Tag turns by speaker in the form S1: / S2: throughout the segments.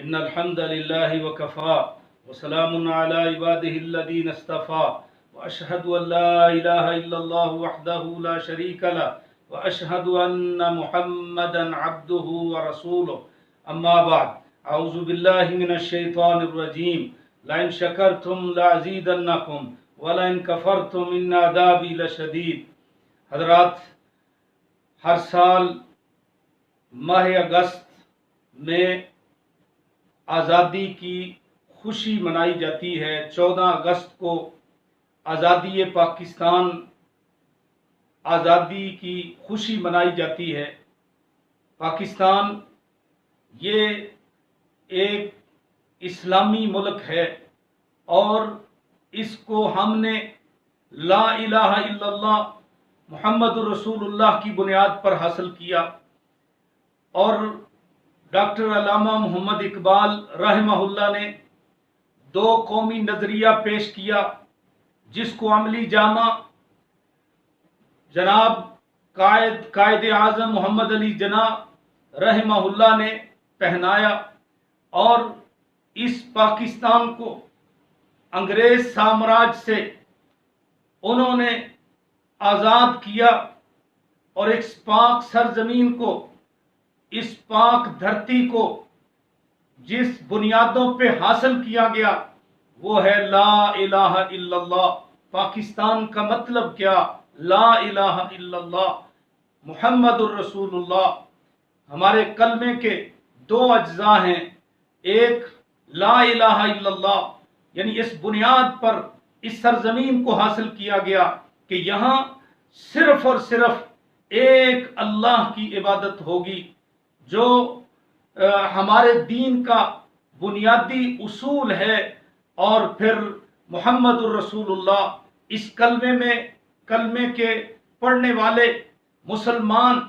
S1: إن الحمد لله وكفى وسلام على عباده الذين اصطفى وأشهد أن لا إله إلا الله وحده لا شريك له وأشهد أن محمدا عبده ورسوله أما بعد أعوذ بالله من الشيطان الرجيم لئن شكرتم لأزيدنكم ولئن كفرتم إن عذابي لشديد۔ حضرات، ہر سال ماہ اگست میں آزادی کی خوشی منائی جاتی ہے۔ 14 اگست کو آزادی پاکستان، آزادی کی خوشی منائی جاتی ہے۔ پاکستان یہ ایک اسلامی ملک ہے اور اس کو ہم نے لا الہ الا اللہ محمد الرسول اللہ کی بنیاد پر حاصل کیا، اور ڈاکٹر علامہ محمد اقبال رحمہ اللہ نے 2 قومی نظریہ پیش کیا، جس کو عملی جامہ جناب قائد اعظم محمد علی جناح رحمہ اللہ نے پہنایا، اور اس پاکستان کو انگریز سامراج سے انہوں نے آزاد کیا، اور اس پاک سرزمین کو، اس پاک دھرتی کو جس بنیادوں پہ حاصل کیا گیا وہ ہے لا الہ الا اللہ۔ پاکستان کا مطلب کیا؟ لا الہ الا اللہ محمد الرسول اللہ۔ ہمارے کلمے کے 2 اجزاء ہیں، ایک لا الہ الا اللہ، یعنی اس بنیاد پر اس سرزمین کو حاصل کیا گیا کہ یہاں صرف اور صرف ایک اللہ کی عبادت ہوگی، جو ہمارے دین کا بنیادی اصول ہے، اور پھر محمد الرسول اللہ۔ اس کلمے کے پڑھنے والے مسلمان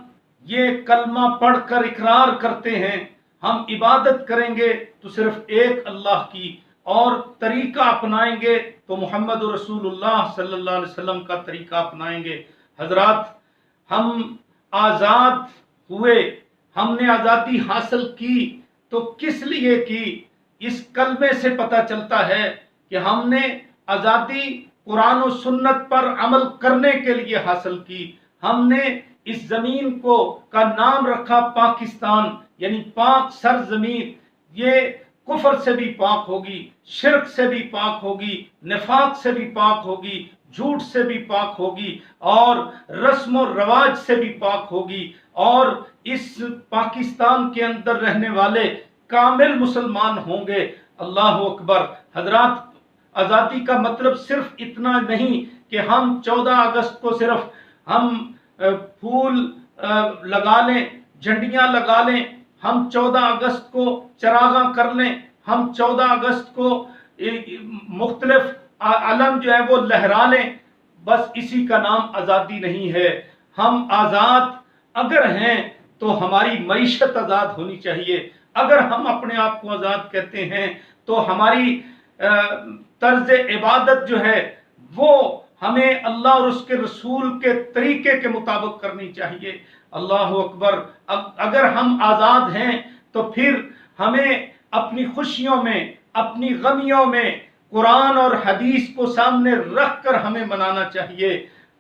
S1: یہ کلمہ پڑھ کر اقرار کرتے ہیں، ہم عبادت کریں گے تو صرف ایک اللہ کی، اور طریقہ اپنائیں گے تو محمد رسول اللہ صلی اللہ علیہ وسلم کا طریقہ اپنائیں گے۔ حضرات، ہم آزاد ہوئے، ہم نے آزادی حاصل کی تو کس لیے کی؟ اس کلمے سے پتہ چلتا ہے کہ ہم نے آزادی قرآن و سنت پر عمل کرنے کے لیے حاصل کی۔ ہم نے اس زمین کا نام رکھا پاکستان، یعنی پاک سرزمین۔ یہ کفر سے بھی پاک ہوگی، شرک سے بھی پاک ہوگی، نفاق سے بھی پاک ہوگی، جھوٹ سے بھی پاک ہوگی، اور رسم و رواج سے بھی پاک ہوگی، اور اس پاکستان کے اندر رہنے والے کامل مسلمان ہوں گے۔ اللہ اکبر۔ حضرات، آزادی کا مطلب صرف اتنا نہیں کہ ہم 14 اگست کو صرف ہم پھول لگا لیں، جھنڈیاں لگا لیں، ہم 14 اگست کو چراغاں کر لیں، ہم 14 اگست کو مختلف علم جو ہے وہ لہرا لیں، بس اسی کا نام آزادی نہیں ہے۔ ہم آزاد اگر ہیں تو ہماری معیشت آزاد ہونی چاہیے۔ اگر ہم اپنے آپ کو آزاد کہتے ہیں تو ہماری طرز عبادت جو ہے وہ ہمیں اللہ اور اس کے رسول کے طریقے کے مطابق کرنی چاہیے۔ اللہ اکبر۔ اگر ہم آزاد ہیں تو پھر ہمیں اپنی خوشیوں میں، اپنی غمیوں میں قرآن اور حدیث کو سامنے رکھ کر ہمیں منانا چاہیے۔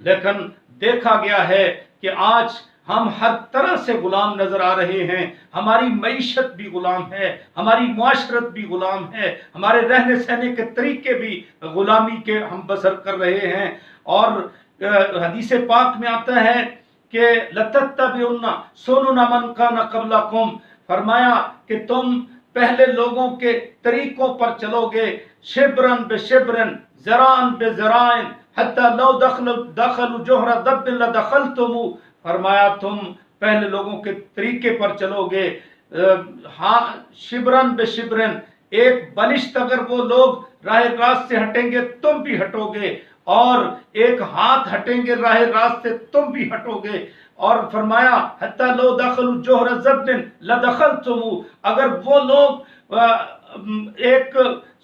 S1: لیکن دیکھا گیا ہے کہ آج ہم ہر طرح سے غلام نظر آ رہے ہیں۔ ہماری معیشت بھی غلام ہے، ہماری معاشرت بھی غلام ہے، ہمارے رہنے سہنے کے طریقے بھی غلامی کے ہم بسر کر رہے ہیں۔ اور حدیث پاک میں آتا ہے کہ لَتَتَّبِعُنَّ سُنَنَ مَنْ كَانَ قَبْلَكُمْ، فرمایا کہ تم پہلے لوگوں کے طریقوں پر چلو گے، شبرن بے شبرن، ذراعن بے ذراعن، حتی لو دخلوا جوہر دب لدخلتمو، فرمایا تم پہلے لوگوں کے طریقے پر چلو گے، شبرن بے شبرن، ایک بلشت اگر وہ لوگ راہ راست سے ہٹیں گے تم بھی ہٹو گے، اور ایک ہاتھ ہٹیں گے راہ راست سے تم بھی ہٹو گے، اور فرمایا حتی لو دخلوا جوہر ضب لدخلتمو، اگر وہ لوگ ایک